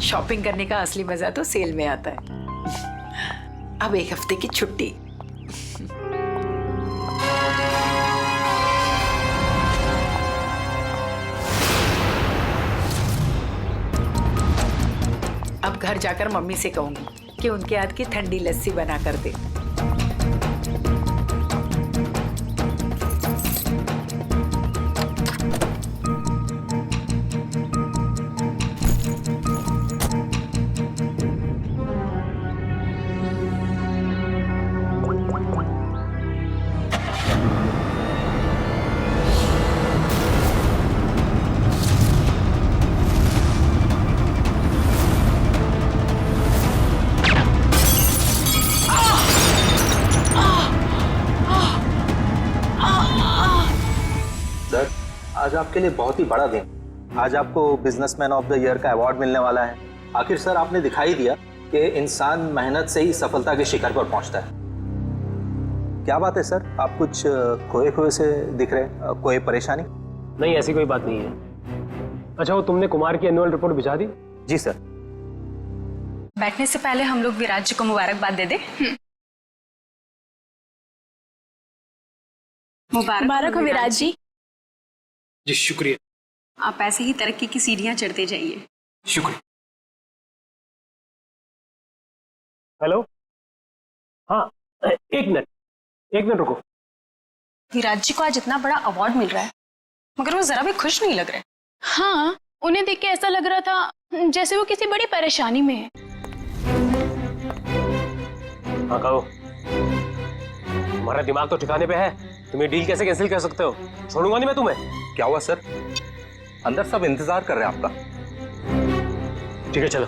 Shopping करने का असली मजा तो सेल में आता है। अब एक हफ्ते की छुट्टी। अब घर जाकर मम्मी से कहूंगी कि उनके हाथ की ठंडी लस्सी बना कर दे। आज आपके लिए बहुत ही बड़ा दिन। आज आपको बिजनेसमैन ऑफ द ईयर का अवार्ड मिलने वाला है। आखिर सर आपने दिखाई दिया कि इंसान मेहनत से ही सफलता के शिखर पर पहुंचता है। क्या बात है सर, आप कुछ खोए खोए से दिख रहे हैं? कोई परेशानी? नहीं, ऐसी कोई बात नहीं है। अच्छा, वो तुमने कुमार की एनुअल रिपोर्ट भिजा दी? जी सर। बैठने से पहले हम लोग विराज जी को मुबारकबाद दे दे। मुबारक हो विराज जी। जी शुक्रिया। आप ऐसे ही तरक्की की सीढ़ियां चढ़ते जाइए। शुक्रिया। हेलो, हाँ एक मिनट रुको। विराज जी को आज इतना बड़ा अवार्ड मिल रहा है मगर वो जरा भी खुश नहीं लग रहे। हाँ, उन्हें देख के ऐसा लग रहा था जैसे वो किसी बड़ी परेशानी में है। हाँ कहो, तुम्हारा दिमाग तो ठिकाने पे है। तुम ये डील कैसे कैंसिल कर सकते हो? छोड़ूंगा नहीं मैं तुम्हें। क्या हुआ सर? अंदर सब इंतजार कर रहे हैं आपका। ठीक है चलो।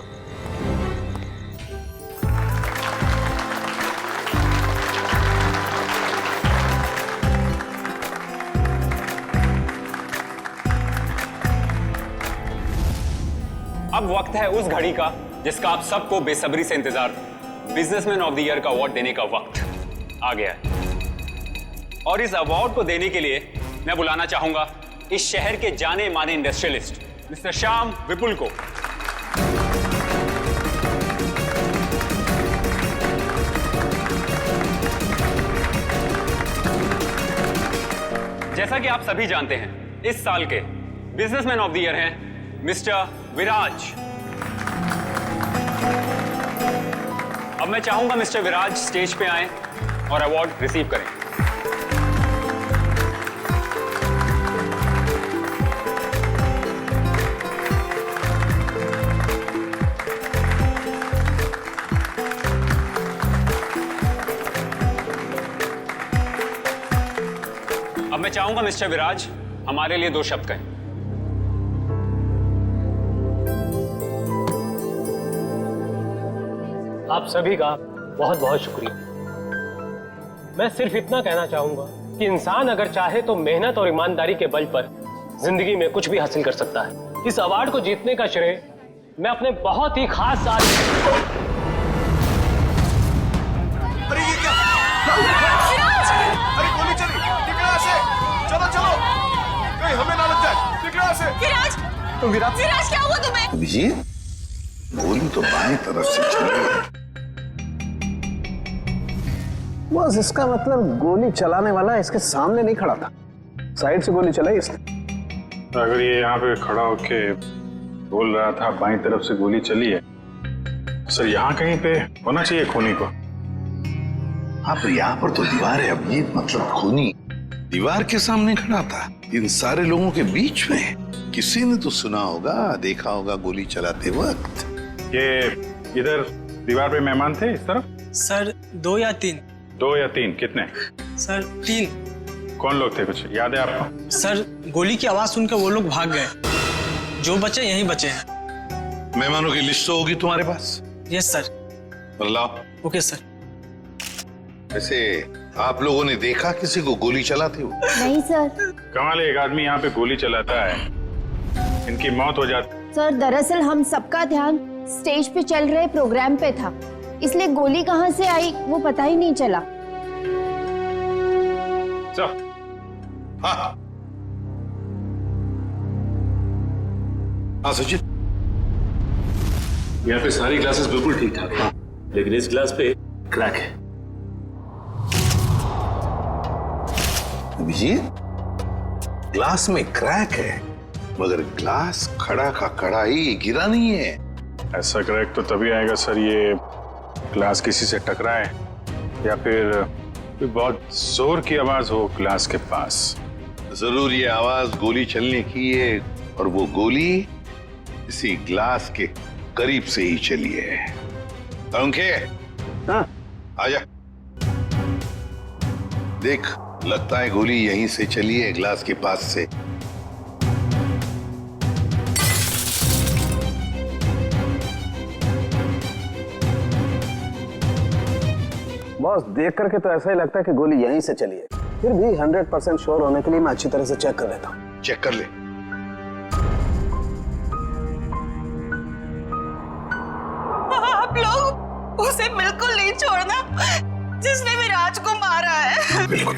अब वक्त है उस घड़ी का जिसका आप सबको बेसब्री से इंतजार था। बिजनेसमैन ऑफ द ईयर का अवार्ड देने का वक्त आ गया है और इस अवार्ड को देने के लिए मैं बुलाना चाहूंगा इस शहर के जाने माने इंडस्ट्रियलिस्ट मिस्टर श्याम विपुल को। जैसा कि आप सभी जानते हैं, इस साल के बिजनेसमैन ऑफ द ईयर हैं मिस्टर विराज। अब मैं चाहूंगा मिस्टर विराज स्टेज पे आएं और अवार्ड रिसीव करें। अब मैं चाहूंगा मिस्टर विराज हमारे लिए 2 शब्द कहें। आप सभी का बहुत बहुत शुक्रिया। मैं सिर्फ इतना कहना चाहूंगा कि इंसान अगर चाहे तो मेहनत और ईमानदारी के बल पर जिंदगी में कुछ भी हासिल कर सकता है। इस अवार्ड को जीतने का श्रेय मैं अपने बहुत ही खास अरे ये क्या? अरे गोली चली! टिकड़ा से! चलो! कहीं हमें ना लग जाए! टिकड़ा से! विराज क्या हुआ तुम्हें? अभिजीत, गोली तो बाएं तरफ से चली है। बस इसका मतलब गोली चलाने वाला इसके सामने नहीं खड़ा था, साइड से गोली चलाई इसने। अगर ये यहाँ पे खड़ा होके बोल रहा था बाईं तरफ से गोली चली है, सर यहाँ कहीं पे होना चाहिए खूनी को। हाँ, पर यहाँ पर तो दीवार है अभिजीत, मतलब खूनी दीवार के सामने खड़ा था, इन सारे लोगों के बीच में। किसी ने तो सुना होगा, देखा होगा गोली चलाते वक्त। ये इधर दीवार पे मेहमान थे इस तरफ? सर 2 या 3। 2 या 3? कितने? सर 3। कौन लोग थे, कुछ याद है आपको? सर गोली की आवाज सुनकर वो लोग भाग गए। जो बचे यहीं बचे हैं। मेहमानों की लिस्ट तो होगी तुम्हारे पास? Yes sir. लाओ। Okay sir. वैसे आप लोगों ने देखा किसी को गोली चलाते हुए? नहीं सर। कमाल है, एक आदमी यहाँ पे गोली चलाता है, इनकी मौत हो जाती। सर दरअसल हम सबका ध्यान स्टेज पे चल रहे प्रोग्राम पे था, इसलिए गोली कहाँ से आई वो पता ही नहीं चला। हाँ हाँ सचिन, यहाँ पे सारी ग्लासेस बिल्कुल ठीक ठाक है, लेकिन इस ग्लास पे क्रैक है। अभिजीत, ग्लास में क्रैक है, मगर ग्लास खड़ा का खड़ा ही गिरा नहीं है। ऐसा क्रैक तो तभी आएगा सर, ये ग्लास किसी से टकराए या फिर कोई बहुत जोर की आवाज हो ग्लास के पास। जरूर ये आवाज गोली चलने की है, और वो गोली इसी ग्लास के करीब से ही चली है। अंके, हाँ आजा। देख, लगता है गोली यहीं से चली है, ग्लास के पास से। बॉस, देख करके तो ऐसा ही लगता है कि गोली यहीं से चली है, फिर भी 100% श्योर होने के लिए मैं अच्छी तरह से चेक कर लेता हूँ। चेक कर ले। आप लोग उसे बिल्कुल नहीं छोड़ना जिसने विराज को मारा है। बिल्कुल,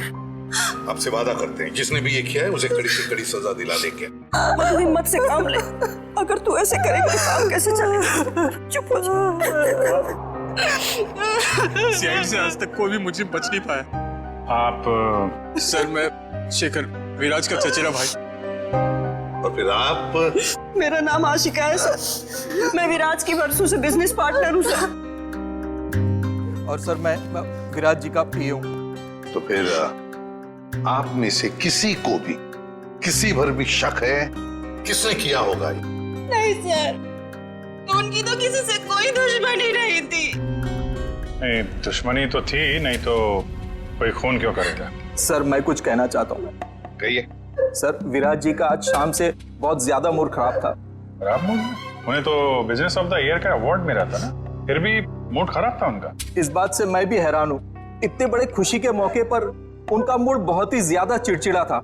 आपसे वादा करते हैं, जिसने भी ये किया है उसे कड़ी से कड़ी सजा दिला देंगे। तू हिम्मत से काम ले, अगर तू ऐसे करेगा तो काम कैसे चलेगा? चुप हो जा। सीआईडी से आज तक कोई भी मुझे बच नहीं पाया। आप सर, मैं शेखर, विराज का चचेरा भाई। और फिर आप? मेरा नाम आशिका है सर, मैं विराज की बरसों से बिजनेस पार्टनर हूँ सर। और सर मैं विराज जी का पीए हूँ। तो फिर आप में से किसी को भी किसी पर भी शक है किसने किया होगा ये? नहीं सर, उनकी तो किसी से कोई दुश्मनी नहीं थी। नहीं, दुश्मनी तो थी, नहीं तो कोई खून क्यों करेगा? सर मैं कुछ कहना चाहता हूँ। कहिए। सर, विराज जी का आज शाम से बहुत ज्यादा मूड खराब था। खराब मूड? उन्हें तो बिजनेस ऑफ द ईयर का अवार्ड मिला था ना, फिर भी मूड खराब था उनका। इस बात से मैं भी हैरान हूँ, इतने बड़े खुशी के मौके पर उनका मूड बहुत ही ज्यादा चिड़चिड़ा था,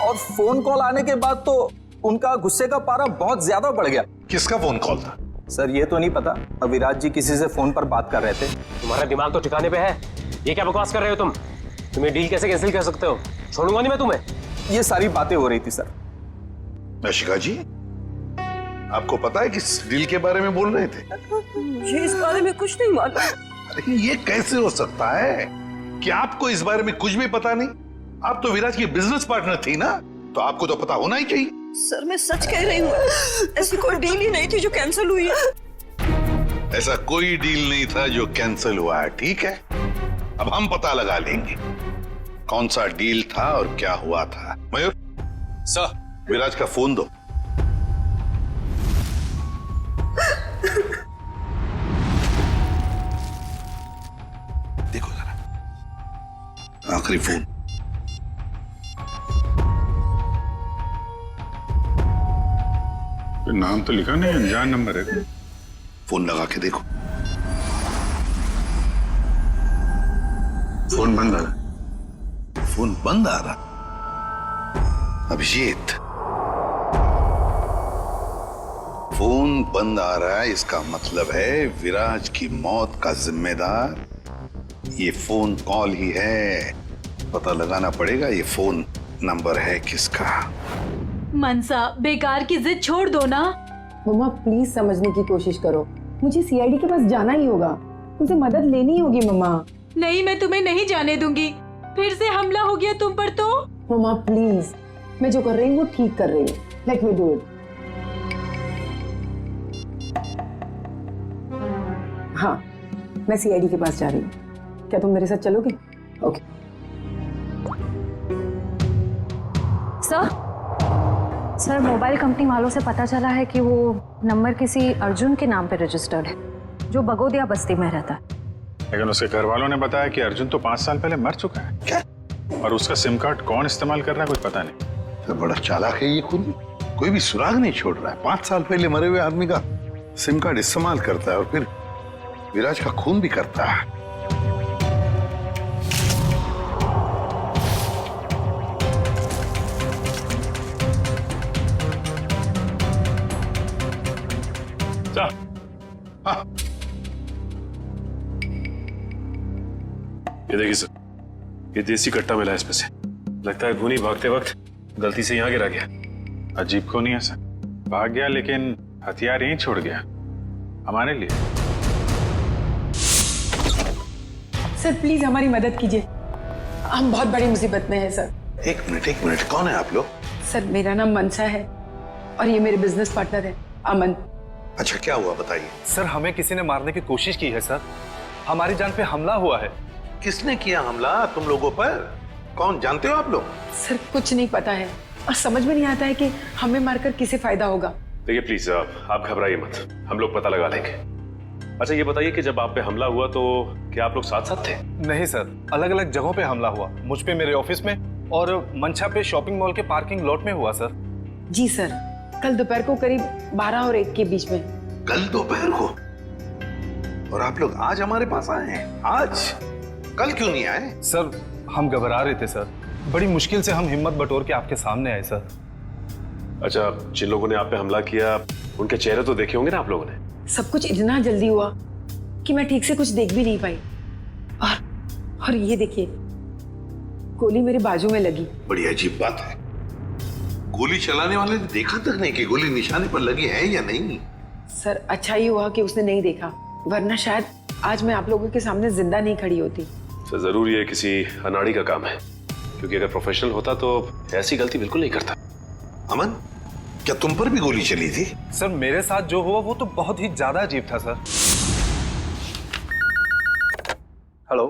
और फोन कॉल आने के बाद तो उनका गुस्से का पारा बहुत ज्यादा बढ़ गया। किसका फोन कॉल था? सर ये तो नहीं पता, विराज जी किसी से फोन पर बात कर रहे थे। तुम्हारा दिमाग तो ठिकाने पे है, ये क्या बकवास कर रहे हो तुम? तुम्हें डील कैसे कैंसिल कर सकते हो? छोड़ूंगा नहीं मैं तुम्हें। ये सारी बातें हो रही थी सर। आशिका जी, आपको पता है किस डील के बारे में बोल रहे थे? मुझे इस बारे में कुछ नहीं मालूम। अरे ये कैसे हो सकता है कि आपको इस बारे में कुछ भी पता नहीं? आप तो विराज की बिजनेस पार्टनर थी ना, तो आपको तो पता होना ही चाहिए। सर मैं सच कह रही हूँ, ऐसी कोई डील ही नहीं थी जो कैंसिल हुई है। ऐसा कोई डील नहीं था जो कैंसिल हुआ है, ठीक है? अब हम पता लगा लेंगे कौन सा डील था और क्या हुआ था। मयूर सर, विराज का फोन दो। देखो जरा, आखिरी फोन। नाम तो लिखा नहीं, अनजान नंबर है। फोन लगा के देखो। फोन बंद आ रहा। फोन बंद आ रहा। अभिजीत, फोन बंद आ रहा है, इसका मतलब है विराज की मौत का जिम्मेदार ये फोन कॉल ही है। पता लगाना पड़ेगा ये फोन नंबर है किसका। मनसा, बेकार की जिद छोड़ दो ना। मम्मा प्लीज समझने की कोशिश करो, मुझे सीआईडी के पास जाना ही होगा, उनसे मदद लेनी होगी मम्मा। नहीं, मैं तुम्हें नहीं जाने दूंगी। फिर से हमला हो गया तुम पर तो। मम्मा प्लीज, मैं जो कर रही हूँ वो ठीक कर रही हूँ, लेट मी डू इट। हाँ, मैं सीआईडी के पास जा रही हूँ, क्या तुम मेरे साथ चलोगे? ओके। सर, मोबाइल कंपनी वालों से पता चला है कि वो नंबर किसी अर्जुन के नाम पे रजिस्टर्ड है, जो बगोदिया बस्ती में रहता है। लेकिन उसके घर वालों ने बताया कि अर्जुन तो 5 साल पहले मर चुका है। क्या? और उसका सिम कार्ड कौन इस्तेमाल कर रहा है कुछ पता नहीं। तो बड़ा चालाक है ये खून, कोई भी सुराग नहीं छोड़ रहा है। 5 साल पहले मरे हुए आदमी का सिम कार्ड इस्तेमाल करता है और फिर विराज का खून भी करता है। हाँ। ये देखिए सर, ये देसी कट्टा मिला है इसमें से। लगता है खूनी भागते वक्त गलती से यहाँ गिरा गया। अजीब खूनी है सर, भाग गया लेकिन हथियार यहीं छोड़ गया। हमारे लिए? सर प्लीज हमारी मदद कीजिए, हम बहुत बड़ी मुसीबत में हैं सर। एक मिनट, कौन है आप लोग? सर मेरा नाम मनसा है और ये मेरे बिजनेस पार्टनर है अमन। अच्छा, क्या हुआ बताइए। सर हमें किसी ने मारने की कोशिश की है सर, हमारी जान पे हमला हुआ है। किसने किया हमला तुम लोगों पर? कौन, जानते हो आप लोग? सर कुछ नहीं पता है और समझ में नहीं आता है कि हमें मारकर किसे फायदा होगा। देखिए प्लीज आप घबराइए मत, हम लोग पता लगा लेंगे। अच्छा ये बताइए कि जब आप पे हमला हुआ तो क्या आप लोग साथ साथ थे? नहीं सर, अलग अलग जगहों पे हमला हुआ, मुझ पे मेरे ऑफिस में और मंशा पे शॉपिंग मॉल के पार्किंग लॉट में हुआ सर। जी सर, कल दोपहर को करीब 12 और 1 के बीच में। कल दोपहर को? और आप लोग आज हमारे पास आए हैं? आज? कल क्यों नहीं आए? सर हम घबरा रहे थे सर, बड़ी मुश्किल से हम हिम्मत बटोर के आपके सामने आए सर। अच्छा, जिन लोगों ने आप पे हमला किया उनके चेहरे तो देखे होंगे ना आप लोगों ने? सब कुछ इतना जल्दी हुआ कि मैं ठीक से कुछ देख भी नहीं पाई। और ये देखिए, गोली मेरे बाजू में लगी। बड़ी अजीब बात है, गोली चलाने वाले ने देखा तक नहीं कि गोली निशाने पर लगी है या नहीं। सर अच्छा ही हुआ कि उसने नहीं देखा, वरना शायद आज मैं आप लोगों के सामने जिंदा नहीं खड़ी होती। सर जरूर ये किसी अनाड़ी का काम है, क्योंकि अगर प्रोफेशनल होता तो ऐसी गलती बिल्कुल नहीं करता। अमन, क्या तुम पर भी गोली चली थी? सर मेरे साथ जो हुआ वो तो बहुत ही ज्यादा अजीब था सर। हेलो।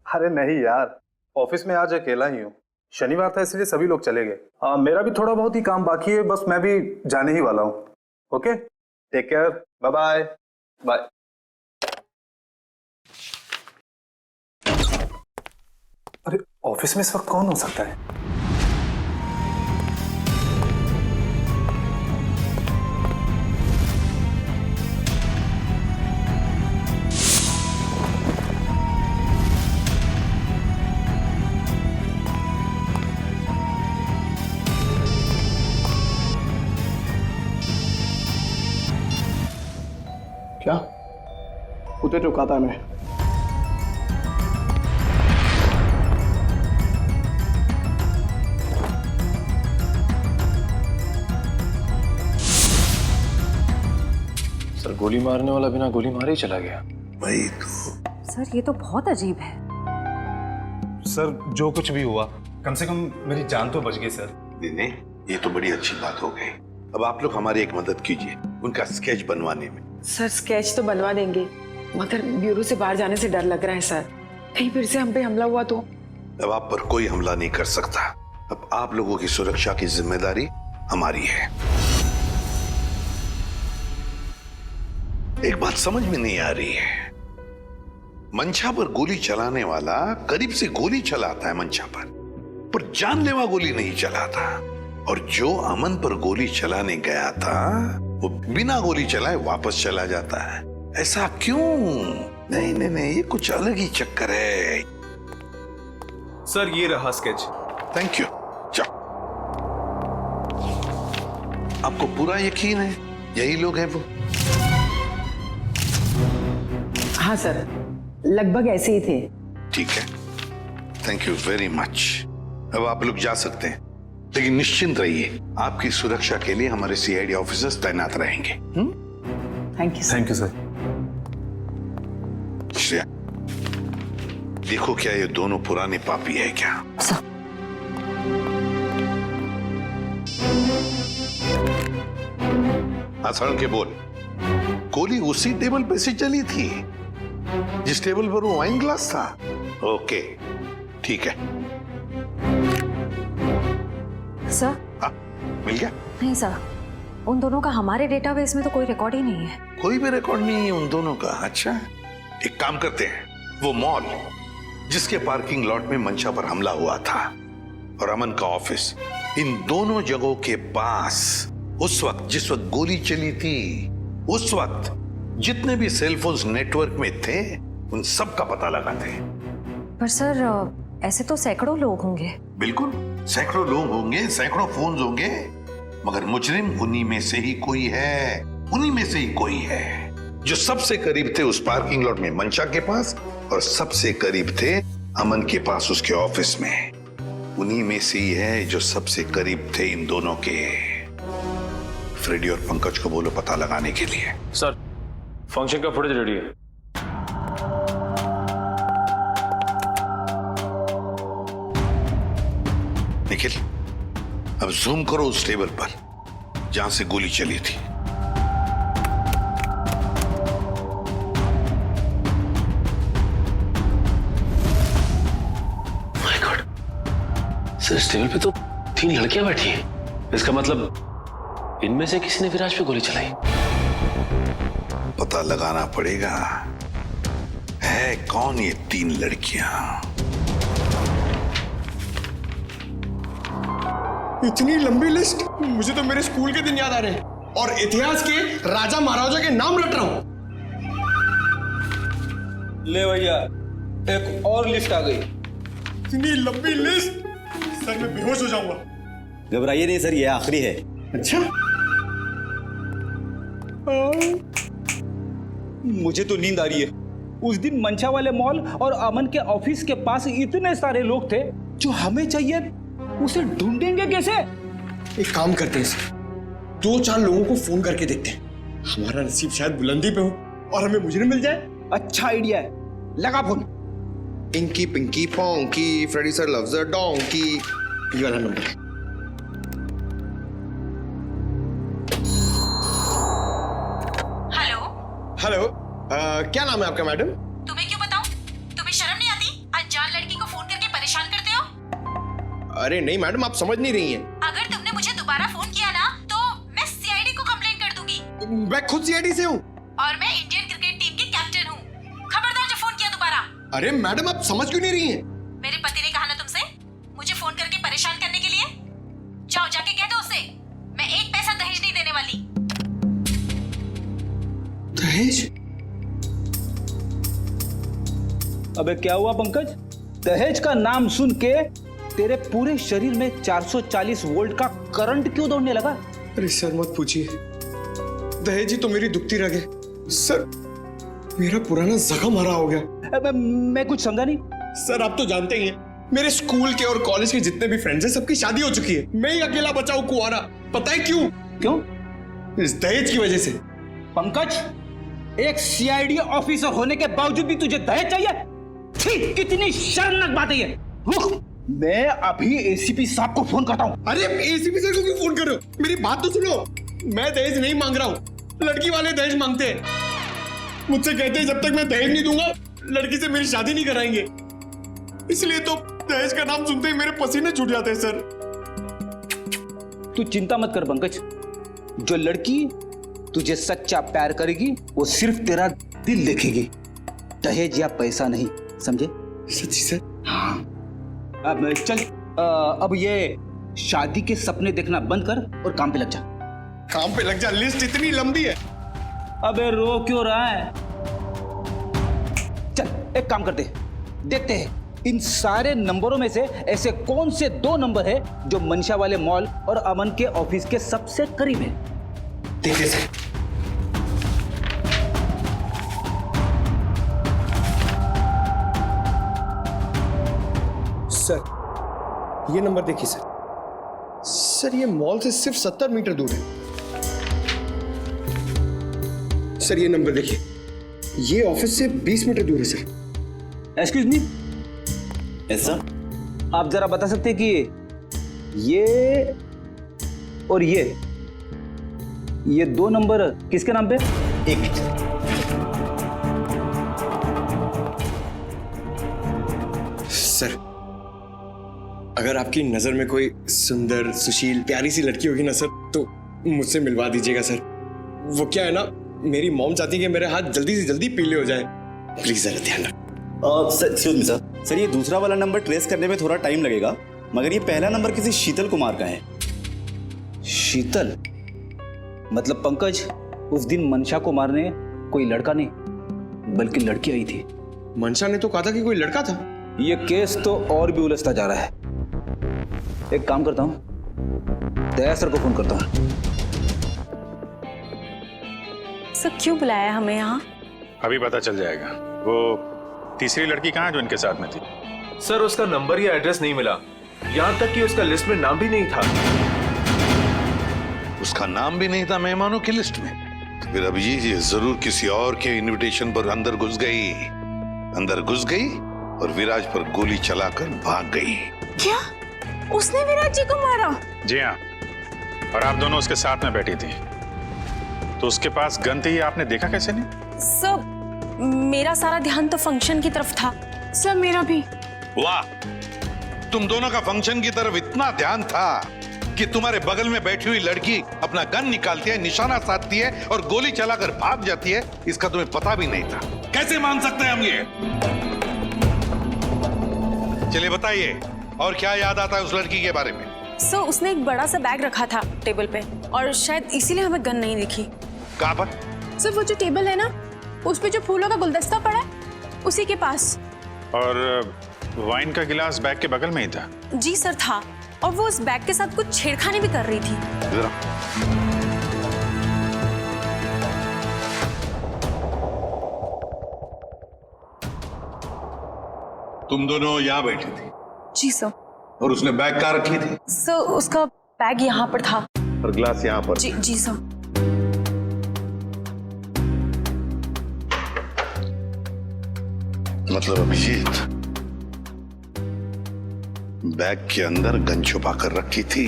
अरे नहीं यार, ऑफिस में आज अकेला ही हूँ, शनिवार था इसलिए सभी लोग चले गए। मेरा भी थोड़ा बहुत ही काम बाकी है, बस मैं भी जाने ही वाला हूँ। Okay, take care, bye bye bye. अरे ऑफिस में इस वक्त कौन हो सकता है? क्या उधर रुका था मैं? सर गोली मारने वाला बिना गोली मारे ही चला गया। वही तो। सर ये तो बहुत अजीब है। सर जो कुछ भी हुआ, कम से कम मेरी जान तो बच गई सर। नहीं, ये तो बड़ी अच्छी बात हो गई। अब आप लोग हमारी एक मदद कीजिए उनका स्केच बनवाने में। सर स्केच तो बनवा देंगे, मगर ब्यूरो से बाहर जाने से डर लग रहा है सर, कहीं फिर से हम पे हमला हुआ तो। अब आप पर कोई हमला नहीं कर सकता। अब आप लोगों की सुरक्षा की जिम्मेदारी हमारी है। एक बात समझ में नहीं आ रही है, मंशा पर गोली चलाने वाला करीब से गोली चलाता है मंशा पर जानलेवा गोली नहीं चलाता, और जो अमन पर गोली चलाने गया था वो बिना गोली चलाए वापस चला जाता है। ऐसा क्यों? नहीं नहीं नहीं, ये कुछ अलग ही चक्कर है। सर ये रहा स्केच। Thank you. जाओ। आपको पूरा यकीन है यही लोग हैं वो? हाँ सर, लगभग ऐसे ही थे। ठीक है, थैंक यू वेरी मच। अब आप लोग जा सकते हैं, लेकिन निश्चिंत रहिए, आपकी सुरक्षा के लिए हमारे सीआईडी ऑफिसर्स तैनात रहेंगे। Thank you. Thank you sir. Shreya, देखो क्या ये दोनों पुराने पापी है क्या? आसान के बोल। गोली उसी टेबल पे से चली थी जिस टेबल पर वो वाइन ग्लास था? ओके ठीक है। सर? हाँ, मिल गया? नहीं सर, उन दोनों का हमारे डेटाबेस में तो कोई रिकॉर्ड ही नहीं है। कोई भी रिकॉर्ड नहीं है उन दोनों का? अच्छा, एक काम करते हैं, वो मॉल जिसके पार्किंग लॉट में मंशा पर हमला हुआ था और अमन का ऑफिस, इन दोनों जगहों के पास उस वक्त जिस वक्त गोली चली थी, उस वक्त जितने भी सेलफोन्स नेटवर्क में थे उन सब का पता लगाते हैं। पर सर ऐसे तो सैकड़ों लोग होंगे। बिल्कुल, सैकड़ों लोग होंगे, सैकड़ों फोन होंगे, मगर मुजरिम उन्हीं में से ही कोई है, उन्हीं में से ही कोई है जो सबसे करीब थे उस पार्किंग लॉट में मंशा के पास, और सबसे करीब थे अमन के पास उसके ऑफिस में। उन्हीं में से ही है जो सबसे करीब थे इन दोनों के। फ्रेडी और पंकज को बोलो पता लगाने के लिए। सर फंक्शन का फुटेज रेडी है। निखिल, अब जूम करो उस टेबल पर जहां से गोली चली थी। माय गॉड, सर इस टेबल पे तो 3 लड़कियां बैठी हैं। इसका मतलब इनमें से किसी ने विराज पे गोली चलाई। पता लगाना पड़ेगा है कौन ये 3 लड़कियां। इतनी लंबी लिस्ट, मुझे तो मेरे स्कूल के दिन याद आ रहे हैं और इतिहास के राजा महाराजा के नाम रट रहा हूं। ले भैया, एक और लिस्ट आ गई। इतनी लंबी लिस्ट, सर मैं बेहोश हो जाऊंगा। घबराइए नहीं सर, ये आखिरी है। अच्छा, मुझे तो नींद आ रही है। उस दिन मंशा वाले मॉल और अमन के ऑफिस के पास इतने सारे लोग थे, जो हमें चाहिए उसे ढूंढेंगे कैसे? एक काम करते हैं सर, 2-4 लोगों को फोन करके देखते हैं। हमारा नसीब शायद बुलंदी पे हो और हमें मुजरिम मिल जाए। अच्छा आइडिया है, लगा phone. Inky pinky ponky, Freddy sir loves a donkey, ये वाला नंबर है। हेलो, क्या नाम है आपका मैडम? तुम्हें क्यों बताऊं? तुम्हें शर्म नहीं आती? अनजान लड़की को फोन करके परेशान करते हो। अरे नहीं मैडम, आप समझ नहीं रही हैं। अगर तुमने मुझे दोबारा फोन किया ना तो मैं सीआईडी को कंप्लेंट कर दूंगी। मैं खुद सीआईडी से हूँ और मैं इंडियन क्रिकेट टीम के कैप्टन हूँ। खबरदार जो फोन किया दोबारा। अरे मैडम, आप समझ क्यों नहीं रही हैं? मेरे पति ने कहा ना तुमसे मुझे फोन करके परेशान करने के लिए। जाओ जाके कह दो उसे मैं 1 पैसा दहेज नहीं देने वाली। दहेज? अबे क्या हुआ पंकज? दहेज का नाम सुन के तेरे पूरे शरीर में 440 वोल्ट का करंट क्यों दौड़ने लगा? अरे सर मत पूछिए, दहेज ही तो मेरी दुखती रग है। सर मेरा पुराना जख्म हरा हो गया। मैं कुछ समझा नहीं। सर आप तो जानते ही हैं, मेरे स्कूल के और कॉलेज के जितने भी फ्रेंड्स हैं सबकी शादी हो चुकी है। मैं ही अकेला बचा हूं कुंवारा। पता है क्यों? क्यों? इस दहेज की वजह से। पंकज, एक सीआईडी ऑफिसर होने के बावजूद भी तुझे दहेज चाहिए? छी, कितनी शर्मनाक बात है ये। रुक, मैं अभी एसीपी साहब को फोन करता हूँ। अरे एसीपी सर को क्यों फोन कर रहे हो? मेरी बात तो सुनो। मैं दहेज नहीं मांग रहा हूँ, लड़की वाले दहेज मांगते हैं। मुझसे कहते हैं जब तक मैं दहेज नहीं दूंगा लड़की से मेरी शादी नहीं कराएंगे। इसलिए तो दहेज का नाम सुनते ही मेरे पसीने छूट जाते हैं सर। तू चिंता मत कर पंकज, जो लड़की तुझे सच्चा प्यार करेगी वो सिर्फ तेरा दिल देखेगी, दहेज या पैसा नहीं, समझे? सच्ची सर? हाँ। अब चल, अब ये शादी के सपने देखना बंद कर और काम पे लग जा। काम पे लग जा? लिस्ट इतनी लंबी है। अबे रो क्यों रहा है? चल एक काम करते, देखते हैं इन सारे नंबरों में से ऐसे कौन से 2 नंबर है जो मंशा वाले मॉल और अमन के ऑफिस के सबसे करीब है। देखिए सर, सर ये नंबर देखिए सर। सर ये मॉल से सिर्फ 70 मीटर दूर है। सर ये नंबर देखिए, ये ऑफिस से 20 मीटर दूर है sir. Excuse me, yes sir. आप जरा बता सकते हैं कि ये और ये 2 नंबर किसके नाम पे? एक मिनट। सर अगर आपकी नजर में कोई सुंदर सुशील प्यारी सी लड़की होगी ना सर, तो मुझसे मिलवा दीजिएगा सर। वो क्या है ना, मेरी मॉम चाहती है कि मेरे हाथ जल्दी से जल्दी पीले हो जाए। प्लीज जरा ध्यान रखो। Excuse me sir. सर ये दूसरा वाला नंबर ट्रेस करने में थोड़ा टाइम लगेगा, मगर ये पहला नंबर किसी शीतल कुमार का है। शीतल? मतलब पंकज, उस दिन मनशा को मारने कोई लड़का नहीं बल्कि लड़की आई थी। मनशा ने तो कहा था कि कोई लड़का था। ये केस तो और भी उलझता जा रहा है। एक काम करता हूं, दया सर को फोन करता हूं। सर क्यों बुलाया हमें यहाँ? अभी पता चल जाएगा। वो तीसरी लड़की कहाँ है जो इनके साथ में थी? सर उसका नंबर या एड्रेस नहीं मिला, यहाँ तक कि उसका लिस्ट में नाम भी नहीं था। उसका नाम भी नहीं था मेहमानों की लिस्ट में। फिर अभिजीत ये जरूर किसी और के इनविटेशन पर अंदर घुस गई और विराज पर गोली चलाकर भाग गई। क्या उसने विराज जी को मारा? जी हाँ, और आप दोनों उसके साथ में बैठी थी, तो उसके पास गन थी, आपने देखा कैसे नहीं? सर मेरा सारा ध्यान तो फंक्शन की तरफ था। सर मेरा भी। वाह, तुम दोनों का फंक्शन की तरफ इतना ध्यान था कि तुम्हारे बगल में बैठी हुई लड़की अपना गन निकालती है, निशाना साधती है और गोली चलाकर भाग जाती है, इसका तुम्हें पता भी नहीं था। कैसे मान सकते हैं हम ये? चलिए बताइए, और क्या याद आता है उस लड़की के बारे में? सर उसने एक बड़ा सा बैग रखा था टेबल पे और शायद इसीलिए हमें गन नहीं दिखी। कहाँ पर? सर वो जो टेबल है ना, उस पे जो फूलों का गुलदस्ता पड़ा है, उसी के पास। और वाइन का गिलास बैग के बगल में ही था? जी सर था, और वो उस बैग के साथ कुछ छेड़खानी भी कर रही थी। तुम दोनों यहाँ बैठी थी? जी सर। और उसने बैग कहाँ रखी थी? सर उसका बैग यहाँ पर था और ग्लास यहाँ पर। जी सर। मतलब अभिजीत बैग के अंदर गन छुपा कर रखी थी।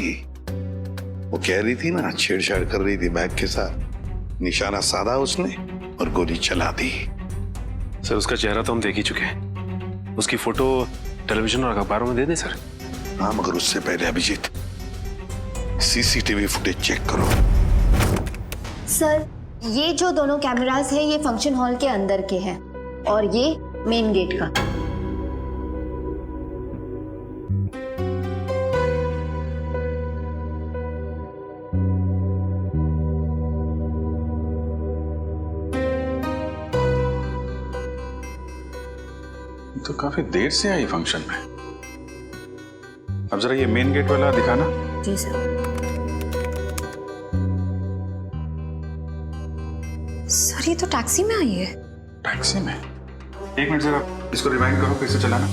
वो कह रही थी ना, छेड़छाड़ कर रही थी बैग के साथ, निशाना साधा उसने और गोली चला दी। सर उसका चेहरा तो हम देख ही चुके हैं, उसकी फोटो टेलीविजन और अखबारों में दे दें सर? हाँ, मगर उससे पहले अभिजीत सीसीटीवी फुटेज चेक करो। सर ये जो दोनों कैमरास है ये फंक्शन हॉल के अंदर के हैं और ये मेन गेट का। तो काफी देर से आई फंक्शन में। अब जरा ये मेन गेट वाला दिखाना। जी सर। सर ये तो टैक्सी में आई है। टैक्सी में? एक मिनट जरा इसको रिवाइंड करो, कैसे चलाना।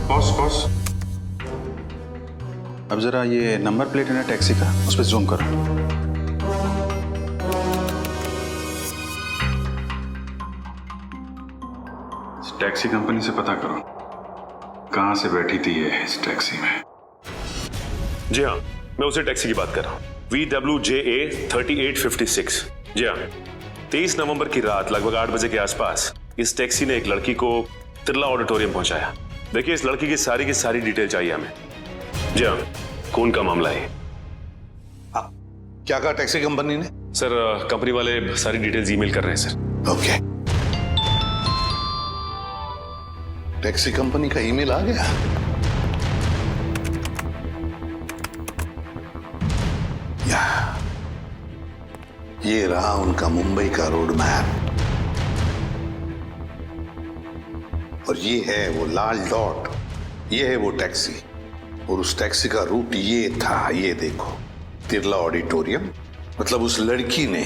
पॉज। अब जरा ये नंबर प्लेट है ना टैक्सी का, उस पर जूम करो। टैक्सी कंपनी से पता करो कहां से बैठी थी ये इस टैक्सी में। जी हाँ, मैं उसी टैक्सी की बात कर रहा हूँ, VWJA 3856। जी हाँ, 23 नवंबर की रात लगभग 8 बजे के आसपास इस टैक्सी ने एक लड़की को तिरला ऑडिटोरियम पहुंचाया। देखिए, इस लड़की की सारी डिटेल चाहिए हमें। जी हाँ, खून का मामला है। क्या कहा टैक्सी कंपनी ने? सर कंपनी वाले सारी डिटेल्स ईमेल कर रहे हैं सर। ओके, टैक्सी कंपनी का ईमेल आ गया। ये रहा उनका मुंबई का रोड मैप और ये है वो लाल डॉट, ये है वो टैक्सी और उस टैक्सी का रूट ये था, ये देखो, तिरला ऑडिटोरियम। मतलब उस लड़की ने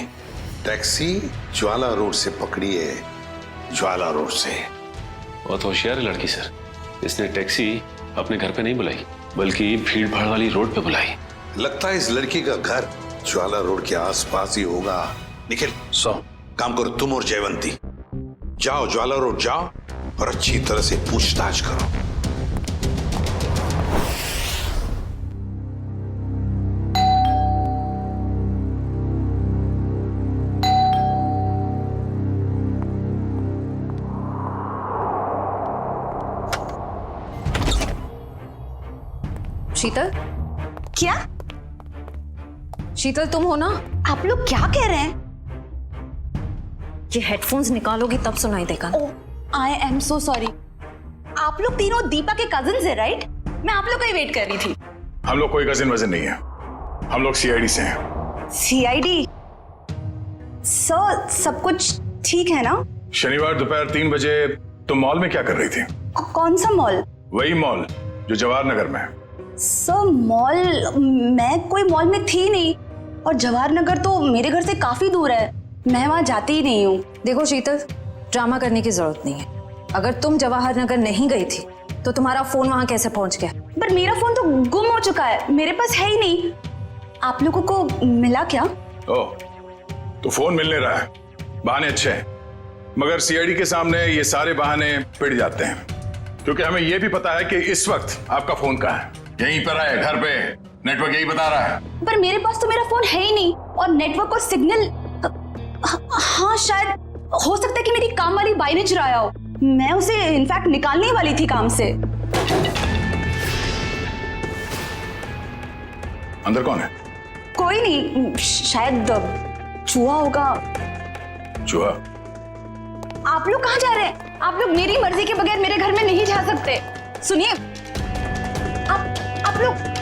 टैक्सी ज्वाला रोड से पकड़ी है, ज्वाला रोड से। बहुत होशियार है लड़की सर, इसने टैक्सी अपने घर पे नहीं बुलाई बल्कि भीड़ भाड़ वाली रोड पे बुलाई। लगता है इस लड़की का घर ज्वाला रोड के आसपास ही होगा। निखिल, काम करो, तुम और जयवंती जाओ, ज्वाला रोड जाओ और अच्छी तरह से पूछताछ करो। शीतल? क्या? शीतल तुम हो ना? आप लोग क्या कह रहे हैं? ये हेडफोन्स निकालोगी तब सुनाई देगा। I am so sorry. आप लोग तीनों दीपा के कजिन्स हैं, राइट? मैं आप लोग का ही वेट कर रही थी। हम लोग कोई कजिन वजन नहीं है, हम लोग CID से हैं। CID? सर सब कुछ ठीक है ना? शनिवार दोपहर 3 बजे तुम मॉल में क्या कर रही थी? कौन सा मॉल? वही मॉल जो जवाहर नगर में है। सर मॉल, मैं कोई मॉल में थी नहीं और जवाहर नगर तो मेरे घर से काफी दूर है, मैं वहां जाती ही नहीं हूँ। देखो शीतल, ड्रामा करने की जरूरत नहीं है। अगर तुम जवाहर नगर नहीं गई थी तो तुम्हारा फोन वहां कैसे पहुंच गया? पर मेरा फोन तो गुम हो चुका है, मेरे पास है ही नहीं। आप लोगों को मिला क्या? ओह, तो फोन मिलने रहा है। बहाने अच्छे हैं, मगर सीआईडी के सामने ये सारे बहाने पिट जाते हैं, क्योंकि हमें यह भी पता है कि इस वक्त आपका फोन कहाँ है। यहीं पर है, घर पे। नेटवर्क यही बता रहा है। पर मेरे पास तो मेरा फोन है ही नहीं, और नेटवर्क और सिग्नल, हाँ शायद हो सकता है कि मेरी काम वाली बाई ने चुराया हो। मैं उसे इनफैक्ट निकालने ही वाली थी काम से। अंदर कौन है? कोई नहीं, शायद चूहा होगा। चूहा? आप लोग कहाँ जा रहे हैं? आप लोग मेरी मर्जी के बगैर मेरे घर में नहीं जा सकते। सुनिए, आप लोग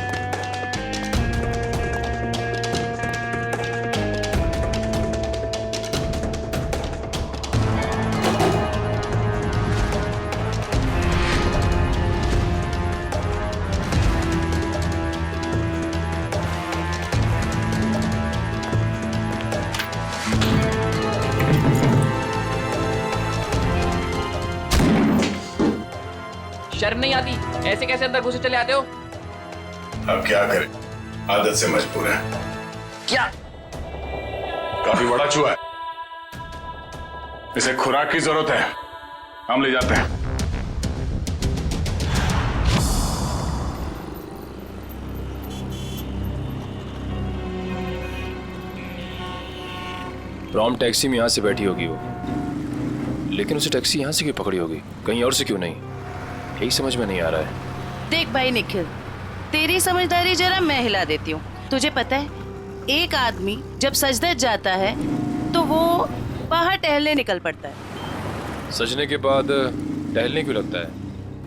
शर्म नहीं आती? ऐसे कैसे अंदर घुसे चले आते हो? अब क्या करें, आदत से मजबूर है। क्या? काफी बड़ा चूहा है, इसे खुराक की जरूरत है, हम ले जाते हैं। रॉम टैक्सी में यहां से बैठी होगी वो, लेकिन उसे टैक्सी यहां से क्यों पकड़ी होगी, कहीं और से क्यों नहीं? यही समझ में नहीं आ रहा है। देख भाई निखिल, तेरी समझदारी जरा मैं हिला देती हूँ। तुझे पता है, एक आदमी जब सज-धज जाता है तो वो बाहर टहलने निकल पड़ता है। सजने के बाद टहलने क्यों लगता है?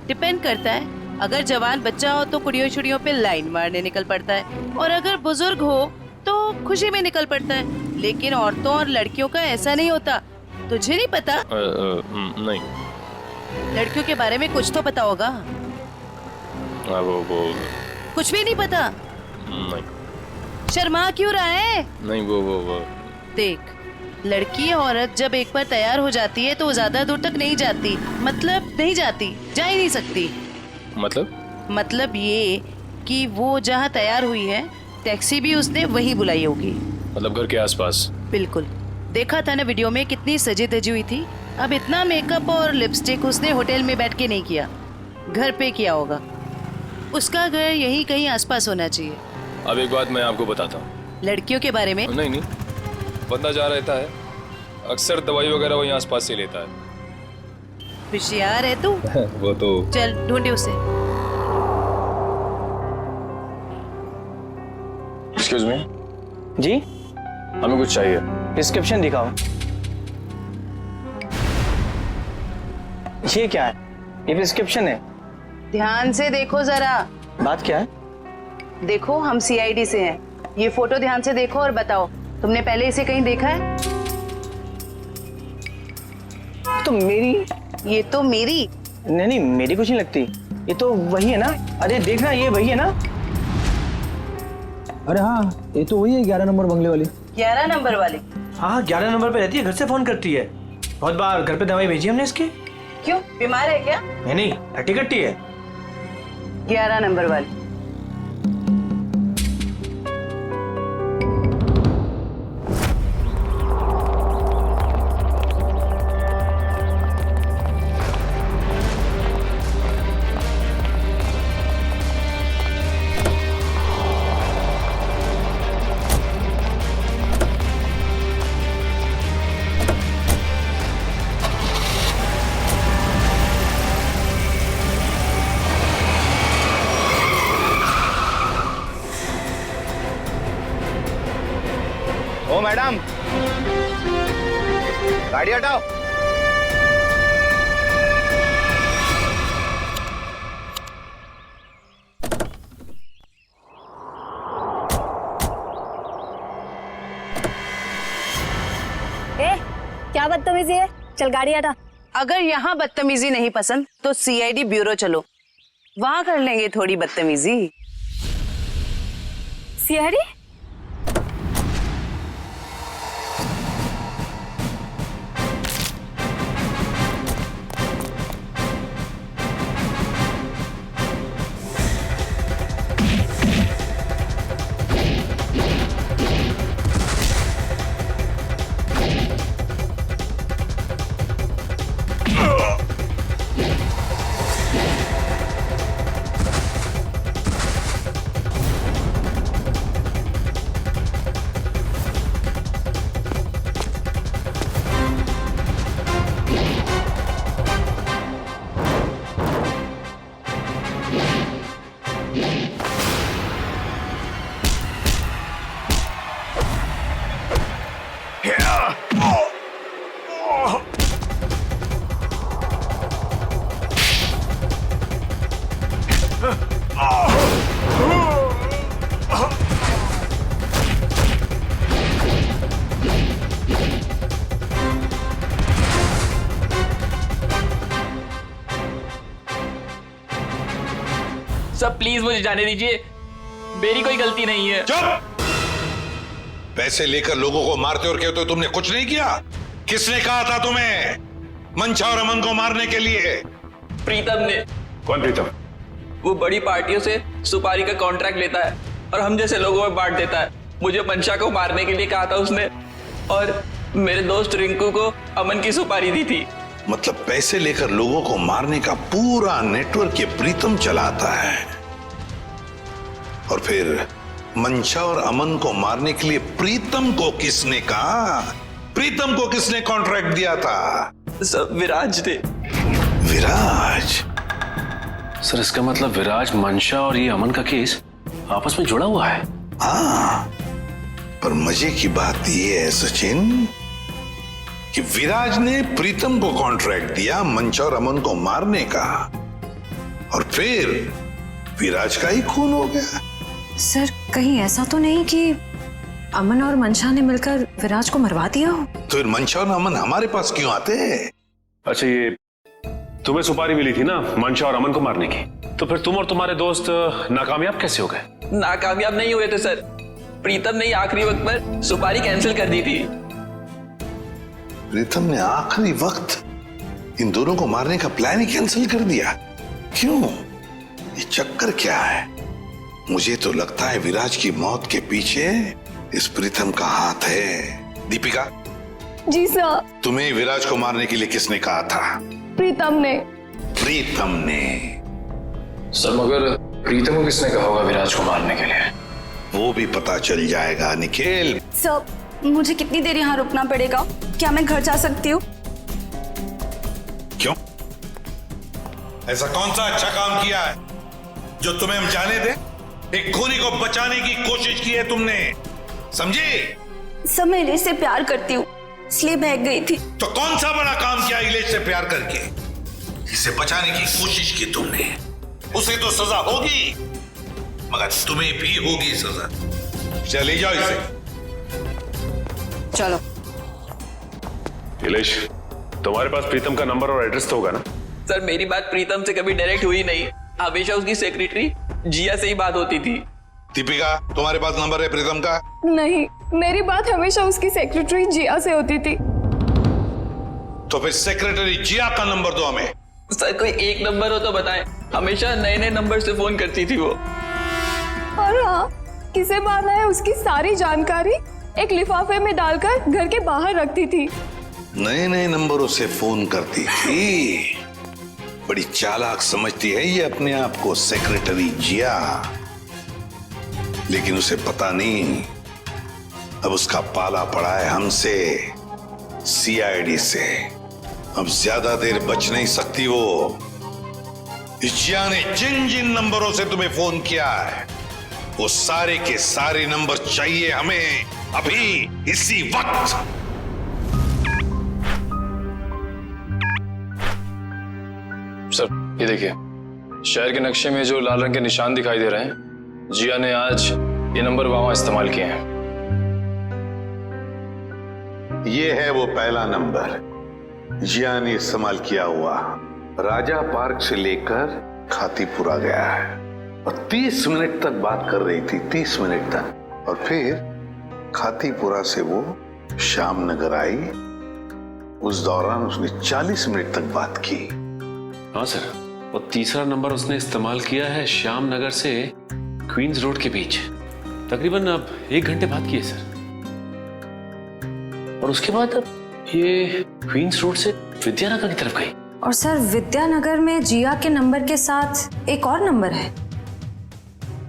डिपेंड करता है, अगर जवान बच्चा हो तो कुड़ियों छुड़ियों पे लाइन मारने निकल पड़ता है, और अगर बुजुर्ग हो तो खुशी में निकल पड़ता है। लेकिन औरतों और लड़कियों का ऐसा नहीं होता। तुझे नहीं पता? नहीं। लड़कियों के बारे में कुछ तो पता होगा। वो कुछ भी नहीं पता? नहीं। शर्मा क्यों रहा है? नहीं, वो देख, लड़की औरत जब एक बार तैयार हो जाती है तो ज्यादा दूर तक नहीं जाती। मतलब नहीं जाती, जा ही नहीं सकती। मतलब ये कि वो जहाँ तैयार हुई है, टैक्सी भी उसने वही बुलाई होगी। मतलब घर के आसपास? बिल्कुल। देखा था ना वीडियो में, कितनी सजी धजी हुई थी। अब इतना मेकअप और लिपस्टिक उसने होटल में बैठ के नहीं किया, घर पे किया होगा। उसका घर यहीं कहीं आसपास होना चाहिए। अब एक बात मैं आपको बताता हूँ। लड़कियों के बारे में? नहीं, बंदा जा रहता है, अक्सर दवाई वगैरह वहीं आसपास से लेता है। होशियार है तू। वो तो। चल ढूंढे उसे। Excuse me. जी? हमें कुछ चाहिए। प्रिस्क्रिप्शन दिखाओ। ये क्या है? ये प्रिस्क्रिप्शन है। ध्यान से देखो जरा। बात क्या है? देखो, हम सीआईडी से हैं। ये फोटो ध्यान से देखो और बताओ, तुमने पहले इसे कहीं देखा है? तो मेरी। ये तो मेरी। नहीं, मेरी कुछ नहीं लगती। ये तो वही है ना? अरे देखना, ये वही है ना? अरे हाँ, ये तो वही है 11 नंबर बंगले वाली। 11 नंबर वाली? हाँ, 11 नंबर पे रहती है, घर से फोन करती है। बहुत बार घर पे दवाई भेजी हमने इसकी। क्यों, बीमार है क्या? नहीं, हट्टी कट्टी है। 11 नंबर वाली। ओ मैडम, गाड़ी हटाओ। क्या बदतमीजी है? चल गाड़ी हटा। अगर यहाँ बदतमीजी नहीं पसंद तो सीआईडी ब्यूरो चलो, वहां कर लेंगे थोड़ी बदतमीजी। सीआईडी? सर प्लीज मुझे जाने दीजिए, मेरी कोई गलती नहीं है। चुप! पैसे लेकर लोगों को मारते और कहते हो तुमने कुछ नहीं किया। किसने कहा था तुम्हें मंशा और अमन को मारने के लिए? प्रीतम ने। कौन प्रीतम? वो बड़ी पार्टियों से सुपारी का कॉन्ट्रैक्ट लेता है और हम जैसे लोगों में बांट देता है। मुझे मंशा को मारने के लिए कहा था उसने, और मेरे दोस्त रिंकू को अमन की सुपारी दी थी। मतलब पैसे लेकर लोगों को मारने का पूरा नेटवर्क ये प्रीतम चलाता है, और फिर मंशा और अमन को मारने के लिए प्रीतम को किसने कहा? प्रीतम को किसने कॉन्ट्रैक्ट दिया था? सब विराज ने। विराज? सर इसका मतलब विराज, मंशा और ये अमन का केस आपस में जुड़ा हुआ है। हाँ, पर मजे की बात यह है सचिन कि विराज ने प्रीतम को कॉन्ट्रैक्ट दिया मंशा और अमन को मारने का, और फिर विराज का ही खून हो गया। सर कहीं ऐसा तो नहीं कि अमन और मंशा ने मिलकर विराज को मरवा दिया हो? तो फिर मंशा और अमन हमारे पास क्यों आते हैं? अच्छा, ये तुम्हें सुपारी मिली थी ना मंशा और अमन को मारने की, तो फिर तुम और तुम्हारे दोस्त नाकामयाब कैसे हो गए? नाकामयाब नहीं हुए थे सर, प्रीतम ने आखिरी वक्त पर सुपारी कैंसिल कर दी थी। प्रीतम ने आखिरी वक्त इन दोनों को मारने का प्लान ही कैंसिल कर दिया? क्यों? ये चक्कर क्या है? मुझे तो लगता है विराज की मौत के पीछे इस प्रीतम का हाथ है। दीपिका। जी सर। तुम्हें विराज को मारने के लिए किसने कहा था? प्रीतम ने। प्रीतम ने? सर मगर प्रीतम को किसने कहा होगा विराज को मारने के लिए? वो भी पता चल जाएगा निखिल। सर मुझे कितनी देर यहाँ रुकना पड़ेगा? क्या मैं घर जा सकती हूँ? क्यों? ऐसा कौन सा अच्छा काम किया है जो तुम्हें हम जाने दें? एक खूनी को बचाने की कोशिश की है तुमने, समझी? सर मैं इलेश से प्यार करती हूँ, इसलिए भाग गई थी। तो कौन सा बड़ा काम किया इलेश से प्यार करके? इसे बचाने की कोशिश की तुमने, उसे तो सजा होगी, मगर तुम्हें भी होगी सजा। चले जाओ इसे। चलो। इलेश, तुम्हारे पास प्रीतम का नंबर और एड्रेस तो होगा ना? सर मेरी बात प्रीतम से कभी डायरेक्ट हुई नहीं, हमेशा उसकी सेक्रेटरी जिया से ही बात होती थी। दीपिका, तुम्हारे पास नंबर है प्रीतम का? नहीं, मेरी बात हमेशा उसकी सेक्रेटरी जिया से होती थी। तो फिर सेक्रेटरी जिया का नंबर दो हमें। सर कोई एक नंबर हो तो बताएं, हमेशा नए नए नंबर से फोन करती थी वो। और हाँ, किसे मारना है उसकी सारी जानकारी एक लिफाफे में डालकर घर के बाहर रखती थी। नए नए नंबरों से फोन करती थी। बड़ी चालाक समझती है ये अपने आप को सेक्रेटरी जिया, लेकिन उसे पता नहीं अब उसका पाला पड़ा है हमसे, सीआईडी से। अब ज्यादा देर बच नहीं सकती वो। जिया ने जिन जिन नंबरों से तुम्हें फोन किया है वो सारे के सारे नंबर चाहिए हमें अभी, इसी वक्त। सर ये देखिए, शहर के नक्शे में जो लाल रंग के निशान दिखाई दे रहे हैं, जिया ने आज ये नंबर वहां इस्तेमाल किए हैं। ये है वो पहला नंबर जिया ने इस्तेमाल किया हुआ। राजा पार्क से लेकर खातीपुरा गया है और 30 मिनट तक बात कर रही थी, 30 मिनट तक। और फिर खातीपुरा से वो श्याम नगर आई, उस दौरान उसने 40 मिनट तक बात की। हाँ सर, और तीसरा नंबर उसने इस्तेमाल किया है श्याम नगर से क्वींस रोड के बीच, तकरीबन अब 1 घंटे बाद की है सर। और उसके बाद अब ये क्वींस रोड से विद्यानगर की तरफ गई। और सर विद्यानगर में जिया के नंबर के साथ एक और नंबर है।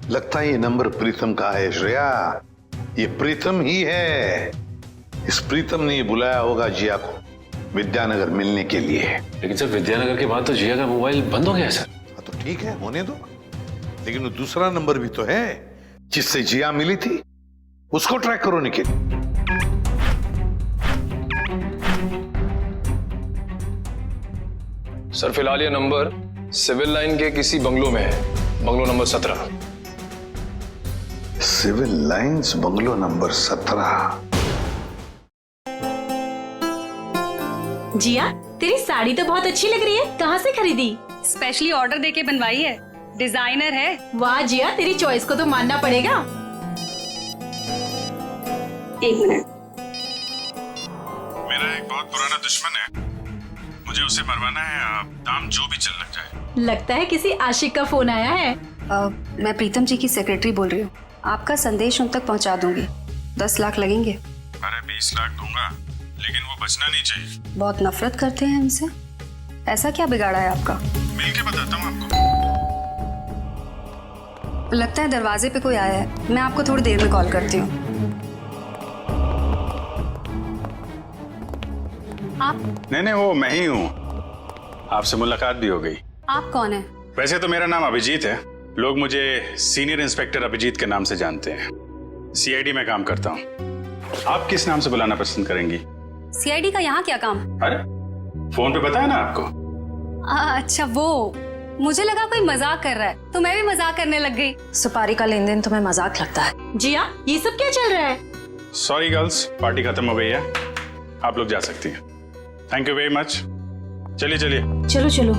लगता है ये नंबर प्रीतम का है श्रेया, ये प्रीतम ही है। इस प्रीतम ने बुलाया होगा जिया को विद्यानगर मिलने के लिए। लेकिन सर विद्यानगर के बाद तो जिया का मोबाइल बंद हो गया सर। तो ठीक है, होने दो, लेकिन वो दूसरा नंबर भी तो है जिससे जिया मिली थी, उसको ट्रैक करो निखिल। सर फिलहाल ये नंबर सिविल लाइन के किसी बंगलो में है, bungalow number 17। Civil Lines bungalow number 17। Jiya, तेरी साड़ी तो बहुत अच्छी लग रही है, कहाँ से खरीदी? स्पेशली ऑर्डर देके बनवाई है। डिजाइनर है। वाह जिया, तेरी चॉइस को तो मानना पड़ेगा। एक मिनट। मेरा एक बहुत पुराना दुश्मन है, मुझे उसे मरवाना है। दाम जो भी चल लग जाए। लगता है किसी आशिक का फोन आया है। मैं प्रीतम जी की सेक्रेटरी बोल रही हूँ। आपका संदेश उन तक पहुँचा दूंगी। 10 लाख लगेंगे। अरे 20 लाख दूंगा, लेकिन वो बचना नहीं चाहिए। बहुत नफरत करते हैं हमसे। ऐसा क्या बिगाड़ा है आपका? मिल के बताता हूँ आपको। लगता है दरवाजे पे कोई आया है। मैं आपको थोड़ी देर में कॉल करती हूँ। आप? नहीं, वो मैं ही हूँ। आपसे मुलाकात भी हो गई। आप कौन है? वैसे तो मेरा नाम अभिजीत है, लोग मुझे सीनियर इंस्पेक्टर अभिजीत के नाम से जानते हैं। सीआईडी में काम करता हूँ। आप किस नाम से बुलाना पसंद करेंगी? सीआईडी का यहाँ क्या काम? अरे फोन पे बताया ना आपको। अच्छा, वो मुझे लगा कोई मजाक कर रहा है तो मैं भी मजाक करने लग गई। सुपारी का लेन देन तुम्हें मजाक लगता है? जिया, ये सब क्या चल रहा है? सॉरी गर्ल्स, पार्टी खत्म हो गई है, आप लोग जा सकती हैं। Thank you very much. चलिए चलिए। चलो चलो।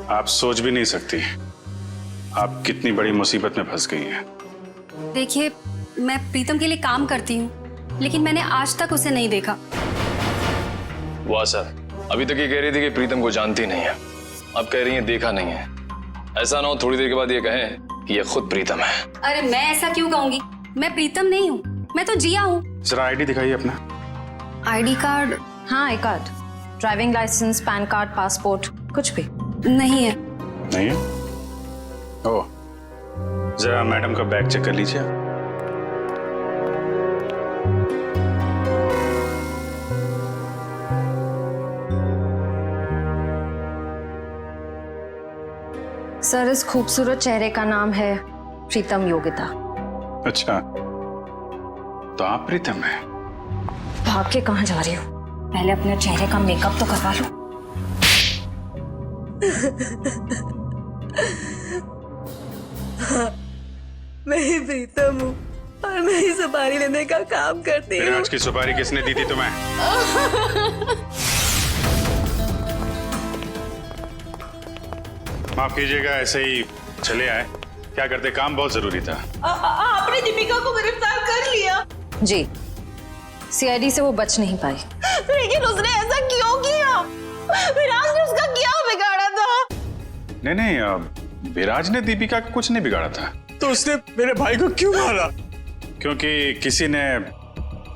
आप सोच भी नहीं सकती आप कितनी बड़ी मुसीबत में फंस गई हैं। देखिए, मैं प्रीतम के लिए काम करती हूँ, लेकिन मैंने आज तक उसे नहीं देखा। वाह सर, अभी तक ये कह रही थी कि प्रीतम को जानती नहीं है, अब कह रही है देखा नहीं है। ऐसा ना हो थोड़ी देर के बाद ये कहें कि ये खुद प्रीतम है। अरे मैं ऐसा क्यों कहूंगी? मैं प्रीतम नहीं हूँ, मैं तो जिया हूँ। जरा आईडी दिखाइए अपना। ID card? हाँ, I card, driving licence, PAN card, passport, कुछ भी नहीं है। नहीं है? ओह, जरा मैडम का बैग चेक कर लीजिए। सर, इस खूबसूरत चेहरे का नाम है प्रीतम योगिता। अच्छा, तो आप प्रीतम हैं? भाग के कहाँ जा रही हो? पहले अपने चेहरे का मेकअप तो करवा लो। मैं ही प्रीतम हूँ और मैं ही सुपारी लेने का काम करती हूँ। आज की सुपारी किसने दी थी तुम्हें? माफ कीजिएगा, ऐसे ही चले आए। क्या करते, काम बहुत जरूरी था। आपने दीपिका को गिरफ्तार कर लिया? जी, सीआईडी से वो बच नहीं पाई। लेकिन उसने ऐसा क्यों किया? विराज ने उसका क्या बिगाड़ा था? नहीं, विराज ने दीपिका का कुछ नहीं बिगाड़ा था। तो उसने मेरे भाई को क्यों मारा? क्योंकि किसी ने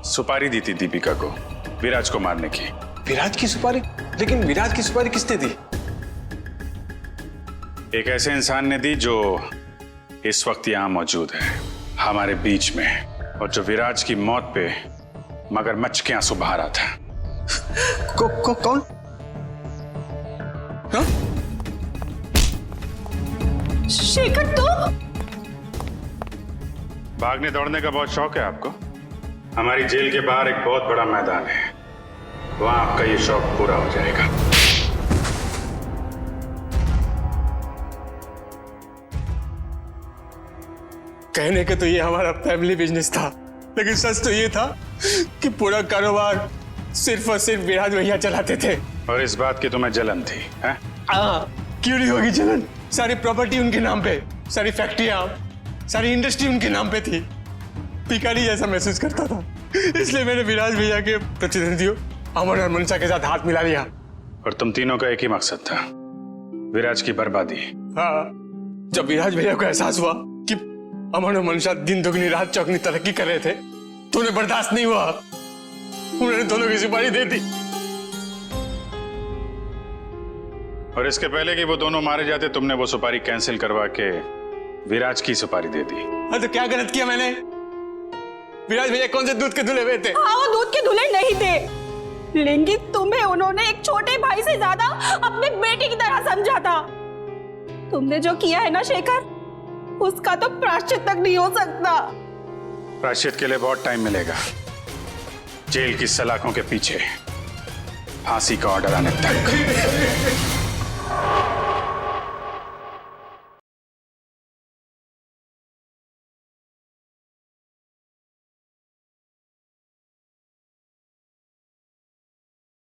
सुपारी दी थी दीपिका को विराज को मारने की। विराज की सुपारी? लेकिन विराज की सुपारी किसने दी? एक ऐसे इंसान ने दी जो इस वक्त यहां मौजूद है हमारे बीच में, और जो विराज की मौत पे मगरमच्छ के आंसू बहा रहा था। कौन? हाँ? शेखर, तुम? भागने दौड़ने का बहुत शौक है आपको? हमारी जेल के बाहर एक बहुत बड़ा मैदान है, वहां आपका ये शौक पूरा हो जाएगा। कहने के तो ये हमारा फैमिली बिजनेस था, लेकिन सच तो ये था कि पूरा कारोबार सिर्फ और सिर्फ विराज भैया चलाते थे। और इस बात की तुम्हें जलन थी? क्यों नहीं होगी जलन? सारी प्रॉपर्टी उनके नाम पे, सारी फैक्ट्रियां, सारी इंडस्ट्री उनके नाम पे थी। भिखारी जैसा महसूस करता था, इसलिए मैंने विराज भैया के प्रतिद्वंदियों अमन और मनसा के साथ हाथ मिला लिया। और तुम तीनों का एक ही मकसद था, विराज की बर्बादी। हाँ, जब विराज भैया को एहसास हुआ कि अमन और मनसा दिन दुगनी रात चौगनी तरक्की कर रहे थे, तो उन्हें बर्दाश्त नहीं हुआ, उन्होंने दोनों की सुपारी दे दी। और इसके पहले कि वो दोनों मारे जाते, तुमने वो सुपारी कैंसिल करवा के विराज की सुपारी दे दी। हाँ, तो क्या गलत किया मैंने? विराज भैया कौन से दूध के धुले हुए थे? हाँ, वो दूध के धुले नहीं थे, लेकिन तुम्हें उन्होंने एक छोटे भाई से ज्यादा अपने बेटे की तरह समझा था। तुमने जो किया है ना शेखर, उसका तो प्रायश्चित तक नहीं हो सकता। प्रायश्चित के लिए बहुत टाइम मिलेगा, जेल की सलाखों के पीछे फांसी का ऑर्डर आने तक।